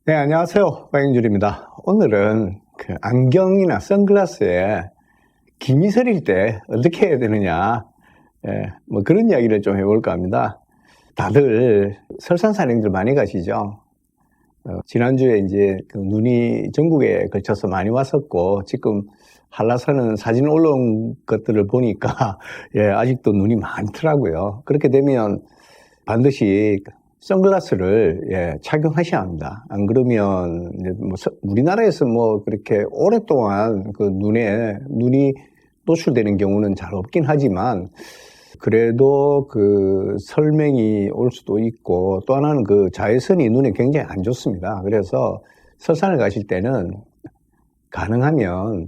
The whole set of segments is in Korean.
네, 안녕하세요. 박영준입니다. 오늘은 그 안경이나 선글라스에 김이 서릴 때 어떻게 해야 되느냐, 뭐 그런 이야기를 좀 해볼까 합니다. 다들 설산산행들 많이 가시죠? 지난주에 이제 그 눈이 전국에 걸쳐서 많이 왔었고, 지금 한라산은 사진 올라온 것들을 보니까, 아직도 눈이 많더라고요. 그렇게 되면 반드시 선글라스를 착용하셔야 합니다. 안 그러면 우리나라에서 뭐 그렇게 오랫동안 그 눈이 노출되는 경우는 잘 없긴 하지만 그래도 그 설명이 올 수도 있고 또 하나는 그 자외선이 눈에 굉장히 안 좋습니다. 그래서 설산을 가실 때는 가능하면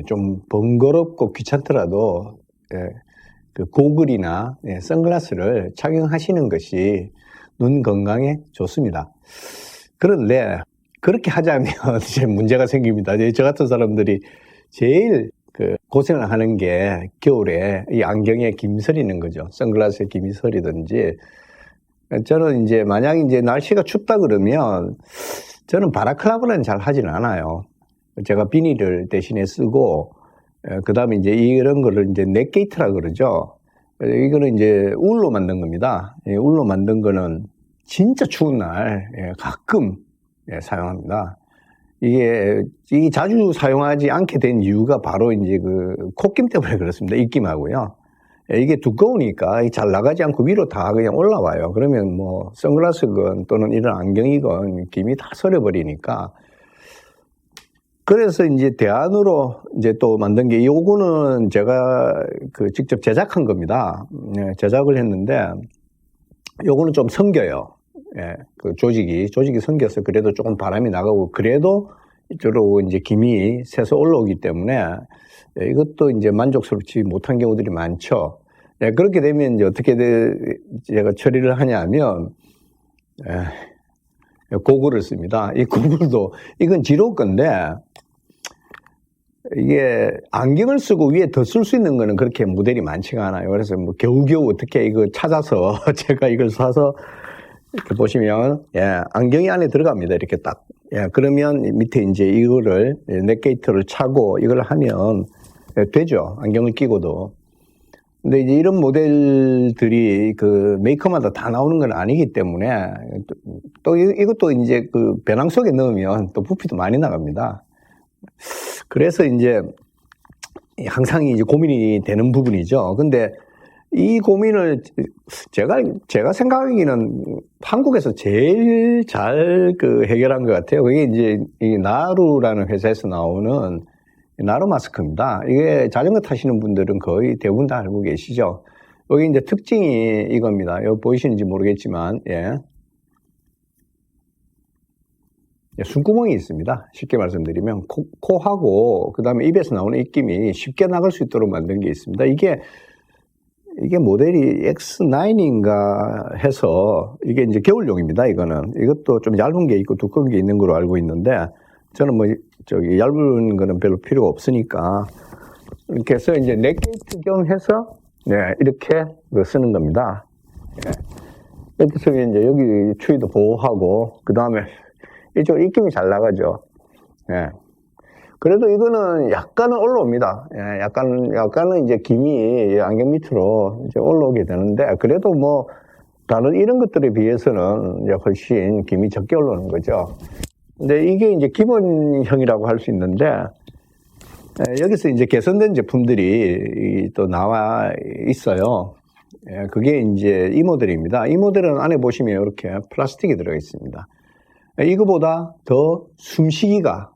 좀 번거롭고 귀찮더라도 그 고글이나 선글라스를 착용하시는 것이 눈 건강에 좋습니다. 그런데 그렇게 하자면 이제 문제가 생깁니다. 저 같은 사람들이 제일 그 고생을 하는 게 겨울에 이 안경에 김이 서리는 거죠. 선글라스에 김이 서리든지. 저는 이제 만약 이제 날씨가 춥다 그러면 저는 바라클라바는 잘 하지는 않아요. 제가 비닐을 대신에 쓰고 그 다음에 이제 이런 거를 이제 넥게이트라 그러죠. 이거는 이제 울로 만든 겁니다. 울로 만든 거는 진짜 추운 날 가끔 사용합니다. 이게 자주 사용하지 않게 된 이유가 바로 이제 그 콧김 때문에 그렇습니다. 입김하고요. 이게 두꺼우니까 잘 나가지 않고 위로 다 그냥 올라와요. 그러면 뭐 선글라스건 또는 이런 안경이건 김이 다 서려버리니까. 그래서 이제 대안으로 이제 또 만든 게 요거는 제가 그 직접 제작한 겁니다. 제작을 했는데 요거는 좀 성겨요. 그 조직이 성겨서 그래도 조금 바람이 나가고 그래도 이쪽으로 이제 김이 새서 올라오기 때문에 이것도 이제 만족스럽지 못한 경우들이 많죠. 그렇게 되면 이제 어떻게 제가 처리를 하냐면 고글을 씁니다. 이 고글도 이건 지로 건데 이게 안경을 쓰고 위에 더 쓸 수 있는 거는 그렇게 모델이 많지가 않아요. 그래서 뭐 겨우겨우 어떻게 이거 찾아서 제가 이걸 사서 이렇게 보시면 안경이 안에 들어갑니다. 이렇게 딱. 그러면 밑에 이제 이거를 넥게이트를 차고 이걸 하면 되죠. 안경을 끼고도. 근데 이제 이런 모델들이 그 메이커마다 다 나오는 건 아니기 때문에 또 이것도 이제 그 배낭 속에 넣으면 또 부피도 많이 나갑니다. 그래서 이제 항상 이제 고민이 되는 부분이죠. 근데 이 고민을 제가 생각하기는 한국에서 제일 잘 그 해결한 것 같아요. 그게 이제 이 나루라는 회사에서 나오는 나루 마스크입니다. 이게 자전거 타시는 분들은 거의 대부분 다 알고 계시죠. 여기 이제 특징이 이겁니다. 여기 보이시는지 모르겠지만, 숨구멍이 있습니다. 쉽게 말씀드리면 코하고 그 다음에 입에서 나오는 입김이 쉽게 나갈 수 있도록 만든 게 있습니다. 이게 모델이 X9인가 해서 이게 이제 겨울용입니다. 이것도 좀 얇은 게 있고 두꺼운 게 있는 걸로 알고 있는데 저는 뭐 얇은 거는 별로 필요가 없으니까 이렇게 해서 이제 넥게이트 겸 해서 이렇게 쓰는 겁니다. 이렇게 해서 이제 여기 추위도 보호하고 그 다음에 이쪽 입김이 잘 나가죠. 그래도 이거는 약간은 올라옵니다. 약간은 이제 김이 안경 밑으로 이제 올라오게 되는데, 그래도 뭐, 다른 이런 것들에 비해서는 이제 훨씬 김이 적게 올라오는 거죠. 근데 이게 이제 기본형이라고 할 수 있는데, 여기서 이제 개선된 제품들이 또 나와 있어요. 그게 이제 이 모델입니다. 이 모델은 안에 보시면 이렇게 플라스틱이 들어가 있습니다. 이거보다 더 숨쉬기가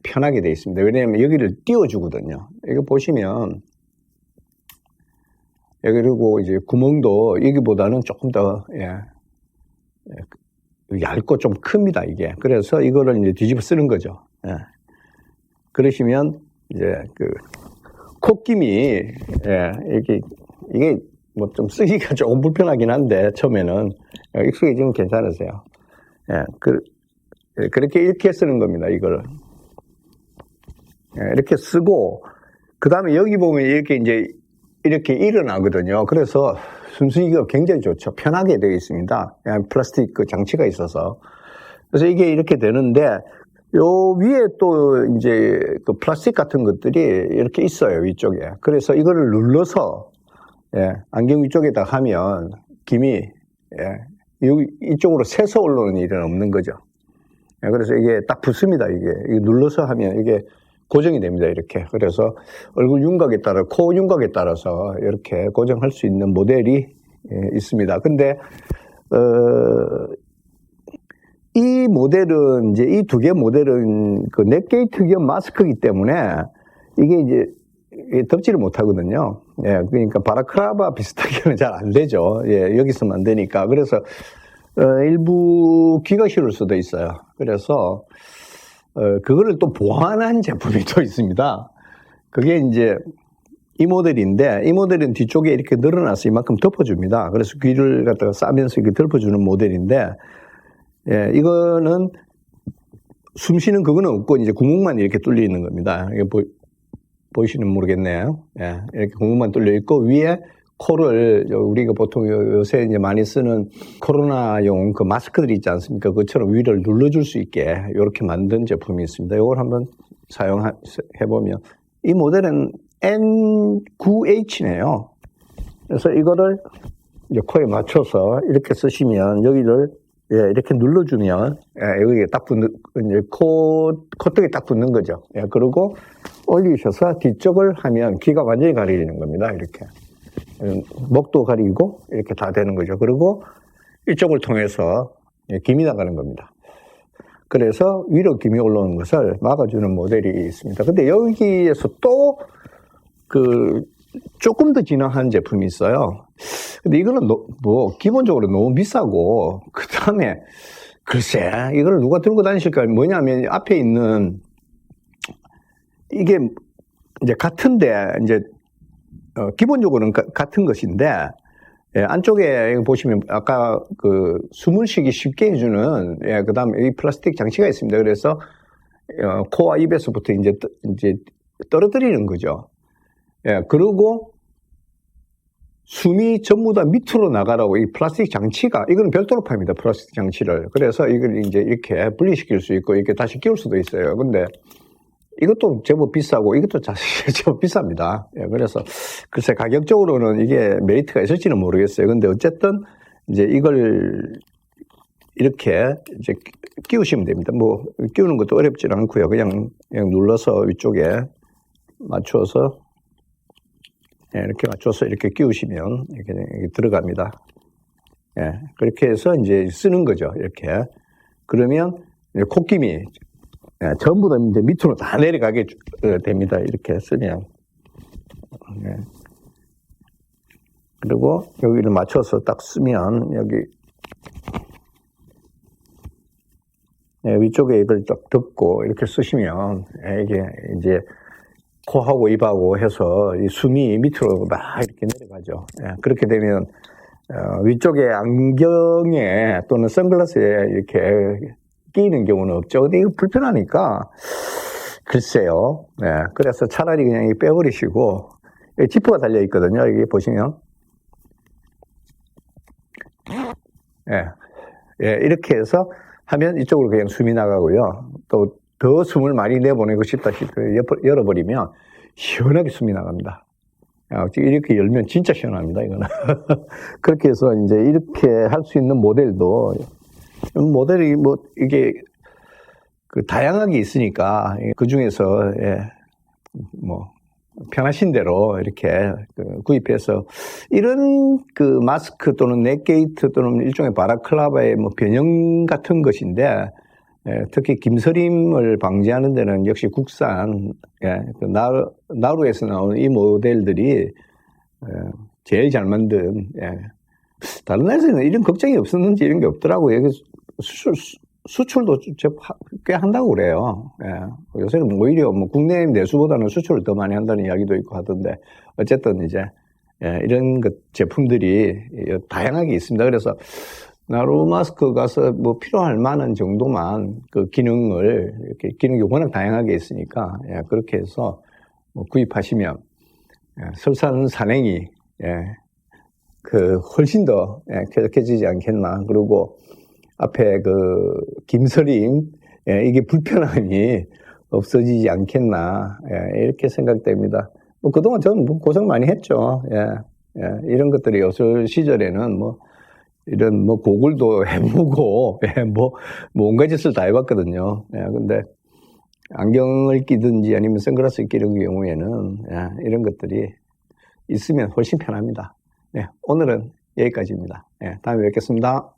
편하게 되어 있습니다. 왜냐하면 여기를 띄워주거든요. 이거 보시면 그리고 이제 구멍도 여기보다는 조금 더 얇고 좀 큽니다. 이게 그래서 이거를 이제 뒤집어 쓰는 거죠. 그러시면 이제 그 콧김이 이게 뭐 좀 쓰기가 조금 불편하긴 한데 처음에는 익숙해지면 괜찮으세요. 그렇게 이렇게 쓰는 겁니다. 이걸 이렇게 쓰고 그 다음에 여기 보면 이렇게 일어나거든요. 그래서 숨쉬기가 굉장히 좋죠. 편하게 되어 있습니다. 플라스틱 그 장치가 있어서 그래서 이게 이렇게 되는데, 요 위에 또 이제 그 플라스틱 같은 것들이 이렇게 있어요, 위쪽에. 그래서 이거를 눌러서, 예, 안경 위쪽에다 하면 김이, 예, 이쪽으로 새서 올라오는 일은 없는 거죠. 예, 그래서 이게 딱 붙습니다, 이게 눌러서 하면 이게 고정이 됩니다, 이렇게. 그래서 얼굴 윤곽에 따라, 코 윤곽에 따라서 이렇게 고정할 수 있는 모델이 있습니다. 근데, 이 모델은, 이제 이 두 개 모델은 그 넥게이트 겸 마스크이기 때문에 이게 이제 덮지를 못하거든요. 예, 그러니까 바라클라바 비슷하게는 잘 안 되죠. 예, 여기서만 안 되니까. 그래서, 일부 귀가시를 수도 있어요. 그래서, 그거를 또 보완한 제품이 또 있습니다. 그게 이제 이 모델인데, 이 모델은 뒤쪽에 이렇게 늘어나서 이만큼 덮어줍니다. 그래서 귀를 갖다가 싸면서 이렇게 덮어주는 모델인데, 예, 이거는 숨 쉬는 그거는 없고 이제 구멍만 이렇게 뚫려 있는 겁니다. 이게 보이시는 모르겠네요. 예, 이렇게 구멍만 뚫려 있고 위에 코를 우리가 보통 요새 이제 많이 쓰는 코로나용 그 마스크들이 있지 않습니까? 그것처럼 위를 눌러줄 수 있게 이렇게 만든 제품이 있습니다. 이걸 한번 사용해 보면 이 모델은 N9H네요. 그래서 이거를 이제 코에 맞춰서 이렇게 쓰시면 여기를 예, 이렇게 눌러주면, 예, 여기에 딱 이제 콧등에 딱 붙는 거죠. 예, 그리고 올리셔서 뒤쪽을 하면 귀가 완전히 가리는 겁니다. 이렇게. 목도 가리고 이렇게 다 되는 거죠. 그리고 이쪽을 통해서 김이 나가는 겁니다. 그래서 위로 김이 올라오는 것을 막아주는 모델이 있습니다. 근데 여기에서 또 조금 더 진화한 제품이 있어요. 근데 이거는 기본적으로 너무 비싸고, 그 다음에, 글쎄, 이걸 누가 들고 다니실까? 뭐냐면, 앞에 있는, 이게, 이제 같은데, 이제, 기본적으로는 같은 것인데, 예, 안쪽에 보시면, 아까 숨을 쉬기 쉽게 해주는, 예, 그 다음에 이 플라스틱 장치가 있습니다. 그래서, 코와 입에서부터 이제 떨어뜨리는 거죠. 예, 그리고, 숨이 전부 다 밑으로 나가라고 이 플라스틱 장치가, 이거는 별도로 팝니다. 플라스틱 장치를. 그래서 이걸 이제 이렇게 분리시킬 수 있고, 이렇게 다시 끼울 수도 있어요. 근데 이것도 제법 비싸고, 이것도 제법 비쌉니다. 예, 그래서 글쎄 가격적으로는 이게 메리트가 있을지는 모르겠어요. 근데 어쨌든 이제 이걸 이렇게 이제 끼우시면 됩니다. 뭐, 끼우는 것도 어렵지는 않고요. 그냥 눌러서 위쪽에 맞춰서 예, 이렇게 맞춰서 이렇게 끼우시면 이렇게 들어갑니다. 예, 그렇게 해서 이제 쓰는 거죠. 이렇게. 그러면 콧김이 예, 전부 다 이제 밑으로 다 내려가게 됩니다. 이렇게 쓰면. 예. 그리고 여기를 맞춰서 딱 쓰면 여기 예, 위쪽에 이걸 딱 덮고 이렇게 쓰시면 예, 이게 이제 코하고 입하고 해서 이 숨이 밑으로 막 이렇게 내려가죠. 예, 그렇게 되면 위쪽에 안경에 또는 선글라스에 이렇게 끼는 경우는 없죠. 근데 이거 불편하니까 글쎄요. 예, 그래서 차라리 그냥 빼버리시고 여기 지퍼가 달려 있거든요. 여기 보시면 예, 예, 이렇게 해서 하면 이쪽으로 그냥 숨이 나가고요. 또 더 숨을 많이 내보내고 싶다 싶으면 열어버리면 시원하게 숨이 나갑니다. 이렇게 열면 진짜 시원합니다, 이거는. 그렇게 해서 이제 이렇게 할 수 있는 모델도, 모델이 뭐, 이게, 다양하게 있으니까, 그 중에서, 예, 뭐, 편하신 대로 이렇게 구입해서, 이런 마스크 또는 넥게이트 또는 일종의 바라클라바의 뭐 변형 같은 것인데, 예, 특히 김서림을 방지하는 데는 역시 국산, 예, 나루에서 나오는 이 모델들이 제일 잘 만든, 예. 다른 나라에서는 이런 걱정이 없었는지 이런 게 없더라고요. 여기 수출도 꽤 한다고 그래요. 예. 요새는 오히려 뭐 국내 내수보다는 수출을 더 많이 한다는 이야기도 있고 하던데, 어쨌든 이제, 예, 이런 제품들이 다양하게 있습니다. 그래서 나루 마스크 가서 뭐 필요할 만한 정도만 기능을, 이렇게 기능이 워낙 다양하게 있으니까, 예, 그렇게 해서 뭐 구입하시면, 예, 설산산행이, 예, 훨씬 더, 예, 쾌적해지지 않겠나. 그리고 앞에 그 김서림, 예, 이게 불편함이 없어지지 않겠나, 예, 이렇게 생각됩니다. 뭐 그동안 저는 뭐 고생 많이 했죠. 예, 예, 이런 것들이 요술 시절에는 뭐 이런 뭐 고글도 해보고, 예, 뭐 온갖 짓을 다 해봤거든요. 예, 근데 안경을 끼든지 아니면 선글라스를 끼는 경우에는, 예, 이런 것들이 있으면 훨씬 편합니다. 네, 오늘은 여기까지입니다. 예, 다음에 뵙겠습니다.